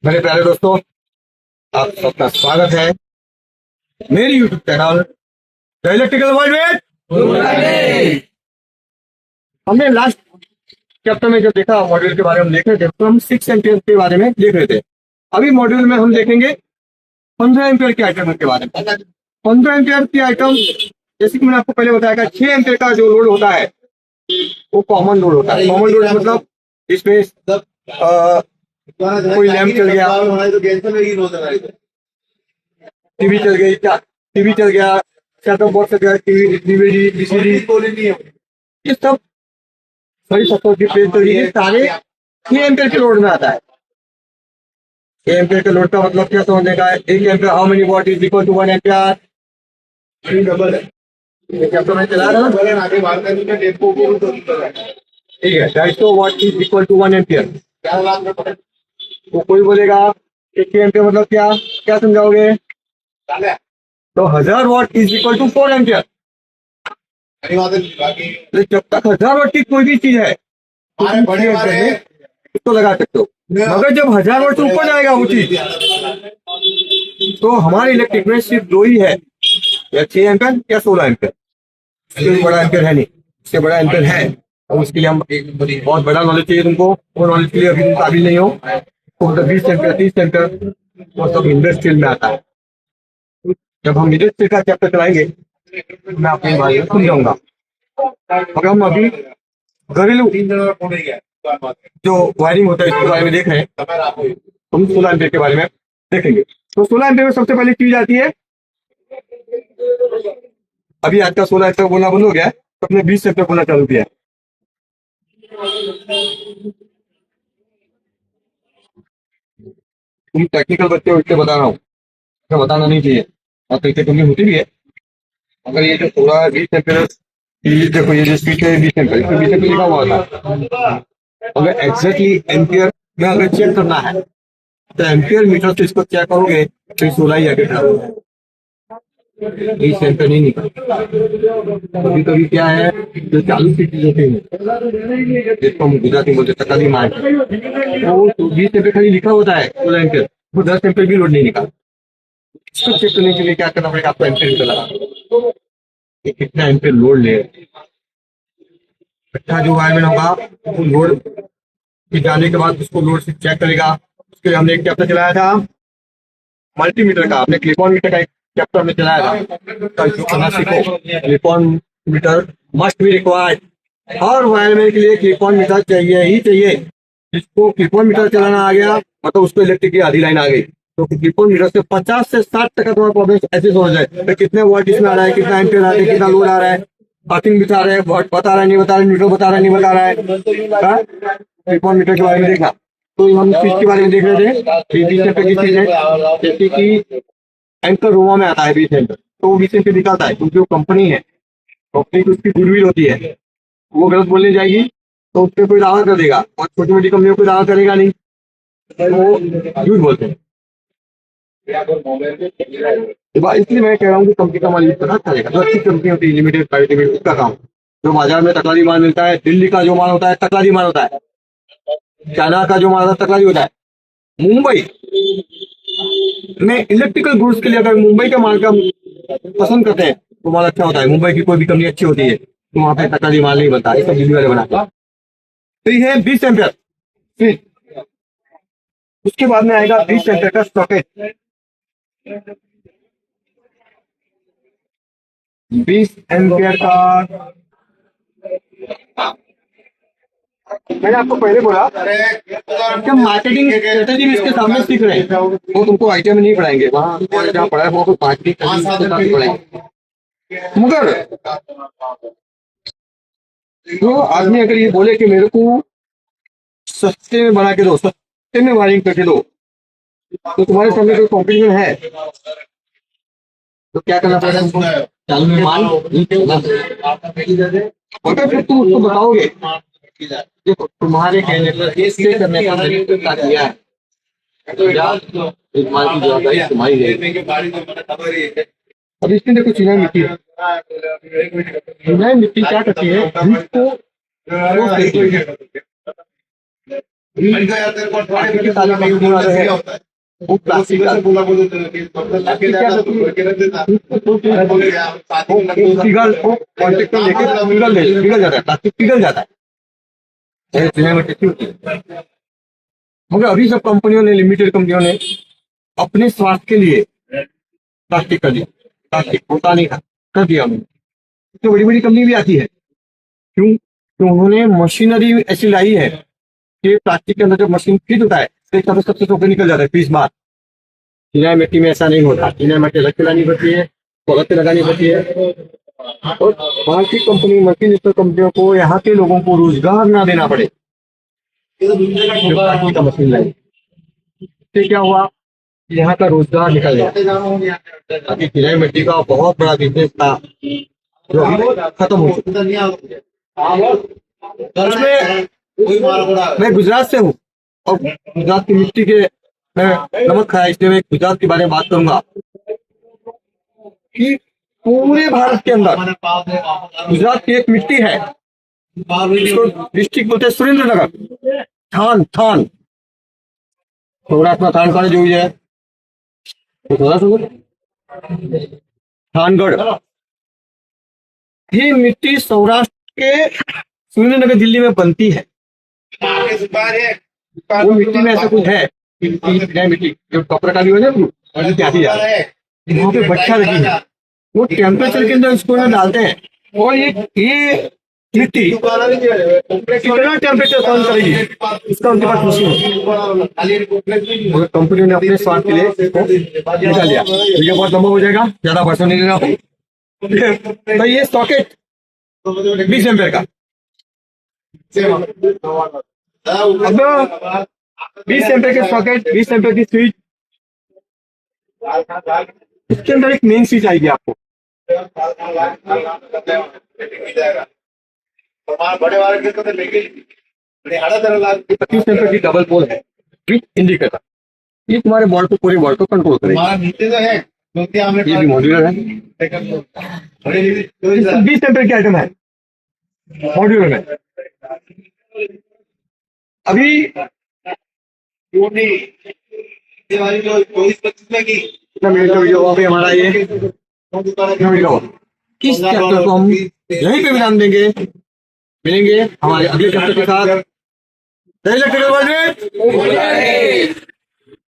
मेरे प्यारे दोस्तों, आप सबका स्वागत है मेरी YouTube channel the electrical world में। हमने लास्ट चैप्टर में जो देखा मॉड्यूल के बारे में देख रहे थे, तो हम 6 एम्पियर के बारे में देख रहे थे। अभी मॉड्यूल में हम देखेंगे 15 एम्पियर के आइटम के बारे में। 15 एम्पियर की आइटम, जैसे कि मैंने आपको पहले बताया, 6 एम्पियर का जो लोड होता है वो कॉमन लोड होता है। कॉमन लोड मतलब इसमें कोई लैम्प चल गया, टीवी चल गई, क्या टीवी चल गया, सेटअप बॉक्स चल गया, टीवी, डीवीडी, बीसीडी, ये सब सही सत्तर की पेज चल गई, सारे 6 एम्पियर के लोड में आता है। 6 एम्पियर के लोड का मतलब क्या समझने का है? 1 ampere how many watt is equal to 1 ampere. Chapter में चला रहा है, आगे बात करेंगे। ठीक है, 250 watt is equal to 1 ampere. तो कोई बोलेगा 1 एम्पियर मतलब क्या क्या समझाओगे? तो 1000 watt is equal to 4 ampere. तो जब तक 1000 वॉट की कोई भी चीज है उसको लगा सकते हो, मगर जब 1000 वॉट से ऊपर जाएगा वो चीज, तो हमारे इलेक्ट्रिक में सिर्फ दो ही है, या 6 एम्पियर या 16 एम्पियर। इससे बड़ा एम्पियर है नहीं, इससे बड़ा एम्पियर है। और उसके लिए हम बहुत बड़ा नॉलेज चाहिए तुमको, वो नॉलेज के लिए अभी तुम काबिल नहीं हो। तो मतलब 20 एम्पियर 30 एम्पियर वो सब इंडस्ट्रियल में आता है। जब हम इंडस्ट्रियल का चैप्टर चलाएंगे मैं आपको इस बारे में समझाऊंगा। मगर हम अभी घरेलू जो वायरिंग होता है इसके बारे में देख रहे हैं। हम 16 एम्पियर के बारे में देखेंगे। तो 16 एम्पियर में सबसे पहली चीज आती है, अभी आज का 16 एम्पियर बोलना बंद हो गया है, तो अपने 20 एम्पियर बोलना चालू किया है। तुम टेक्निकल बच्चे हो इसलिए बता रहा हूँ, तो बताना नहीं चाहिए, और तो इतनी होती भी है। अगर ये जो 16 20 एम्पियर, ये देखो ये जो स्पीड है 20 एम्पियर, इसमें 20 एम्पियर लिखा हुआ था। अगर एग्जैक्टली एम्पियर में अगर चेक करना है तो एम्पियर मीटर से इसको चेक करोगे तो 16 ही आगे डालोगे, 20 एम्पियर नहीं निकल। कभी कभी क्या है, जो चालू की चीज होती है जिसको हम गुजराती बोलते तकाली मार, तो 20 एम्पियर खाली लिखा होता है 16 एम्पियर, वो 10 एम्पियर भी लोड नहीं निकाल। इसको चेक करने के लिए क्या करना पड़ेगा आपको? एम्पियर मीटर लगा कितना एम्पियर लोड ले। अच्छा जो वायरमैन होगा वो लोड के जाने के बाद उसको लोड से चेक करेगा। उसके लिए हमने एक चैप्टर चलाया था मल्टीमीटर का, हमने क्लिप ऑन मीटर का एक चैप्टर में चलाया था। कल करना सीखो। Clip on meter must be required, हर वायरमैन के लिए क्लिप ऑन मीटर चाहिए ही चाहिए। जिसको क्लिप ऑन मीटर चलाना आ गया मतलब उसको इलेक्ट्रिक की आधी लाइन आ गई। तो क्लिप ऑन मीटर से 50 से 60% तुम्हारा प्रॉब्लम ऐसे हो जाए तो कितने वोल्ट इसमें आ रहा है, कितना एम्पियर आ रहा है, कितना लोड आ रहा है, पार्किंग बता रहा है, वोल्ट बता रहा है, नहीं बता रहा है, मीटर बता रहा है, नहीं बता रहा है। क्लिप ऑन मीटर के बारे में देखा तो हम चीज के बारे में देख रहे थे। 20 एम्पियर की चीज है, जैसे कि एंकर रोमा में आता है 20 एम्पियर, तो वो 20 एम्पियर निकालता है क्योंकि वो कंपनी है, कंपनी की उसकी गुडविल होती है। वो गलत बोलने जाएगी तो उस पर कोई दावा कर देगा, और छोटी मोटी कंपनियों को दावा करेगा नहीं, वो झूठ बोलते हैं। इसलिए मैं कह रहा हूँ कि कंपनी का माल यूज करना चलेगा। जो अच्छी कंपनी होती है लिमिटेड प्राइवेट लिमिटेड, उसका काम जो बाजार में तकरारी माल मिलता है, दिल्ली का जो माल होता है तकरारी माल होता है, चाइना का जो माल होता है तकरारी होता है। मुंबई में इलेक्ट्रिकल गुड्स के लिए अगर मुंबई का माल का पसंद करते हैं तो माल अच्छा होता है। मुंबई की कोई भी कंपनी अच्छी होती है तो वहां पे तकरारी माल नहीं बनता, ये सब दिल्ली वाले बनाते हैं। तो ये है 20 एम्पियर। फिर उसके बाद में आएगा 20 एम्पियर का स्टॉकेज। 20 एम्पियर का मैंने आपको पहले बोला कि मार्केटिंग स्ट्रेटेजी भी इसके सामने सीख रहे हैं। वो तुमको आईटीआई में नहीं पढ़ाएंगे, वहाँ जहाँ पढ़ा है वो मार्केटिंग पढ़ाएंगे। मगर जो आदमी अगर ये बोले कि मेरे को सस्ते में बना के दो, सस्ते में वायरिंग करके दो, तो तुम्हारे सामने कोई कॉम्पिटिशन है तो क्या करना पड़ेगा तुमको? चालू में माल अगर फिर तुम उसको बताओगे देखो तुम्हारे कहने पर इससे करने का मैंने क्या किया है, इस माल की जवाबदारी तुम्हारी है। अब इसमें देखो चिनाई मिट्टी है, चिनाई मिट्टी क्या करती है, धूप को रोक देती है। प्लास्टिक की थाली में यूज हो रहा है, वो प्लास्टिक का पिघल वो कॉन्टेक्ट में लेके पिघल जाता है, प्लास्टिक पिघल जाता है। ये दुनिया में टिकी होती है। मगर अभी सब कंपनियों ने, लिमिटेड कंपनियों ने अपने स्वार्थ के लिए प्लास्टिक कर दिया, प्लास्टिक होता नहीं था, कर दिया उन्होंने। तो बड़ी बड़ी कंपनी भी आती है, क्यों? तो उन्होंने मशीनरी ऐसी लाई है कि प्लास्टिक के अंदर जब मशीन फिट होता है तो एक तरफ सबसे होकर निकल जाता है 20 बार। चिनाई मिट्टी में ऐसा नहीं होता, चिनाई मिट्टी अलग चलानी पड़ती है, अलग से लगानी पड़ती है। और बाहर की कंपनी, मल्टीनेशनल कंपनियों को यहाँ के लोगों को रोजगार ना देना पड़े, जो प्लास्टिक का मशीन लाई, इससे क्या हुआ? यहाँ का रोजगार निकल गया। अभी चिनाई मिट्टी का बहुत बड़ा बिजनेस था जो अभी खत्म हो चुका। उसमें मैं गुजरात से हूँ और गुजरात की मिट्टी के मैं नमक खाया, इसलिए मैं गुजरात के बारे में बात करूंगा कि पूरे भारत के अंदर गुजरात की एक मिट्टी है, इसको डिस्ट्रिक्ट बोलते हैं सुरेंद्र नगर, थान थान સૌરાષ્ટ્રમાં થાન કોને જોયું છે? थानगढ़। ये मिट्टी सौराष्ट्र के सुरेंद्रनगर दिल्ली में बनती है। वो मिट्टी में ऐसा कुछ है मिट्टी जो कपड़ा का भी हो जाए और प्यासी जा रहा है, वहाँ पे बच्चा लगी है, वो टेम्परेचर के अंदर इसको डालते हैं और ये मिट्टी कितना टेम्परेचर सहन करेगी इसका उनके पास मशीन है। मगर कंपनी ने अपने स्वार्थ के लिए इसको निकाल लिया, तो ये बहुत लंबा हो जाएगा, ज्यादा वर्षों नहीं लेना। तो ये सॉकेट 20 एम्पेयर का, अब 20 एम्पेयर के सॉकेट, 20 एम्पेयर की स्विच, इसके अंदर एक मेन स्विच आएगी आपको, बड़े वाले के तो लेके 25 एम्पेयर की डबल पोल है विथ इंडिकेटर। ये तुम्हारे बॉल को, पूरे बॉल को कंट्रोल करेगा। नीचे तो है, ये भी मॉड्यूलर है, 20 एम्पेयर की आइटम है मॉड्यूलर में। अभी कितना मिनट का वीडियो अभी हमारा, ये वीडियो किस चैप्टर को हम यहीं पे विराम देंगे, मिलेंगे हमारे अगले चैप्टर के साथ।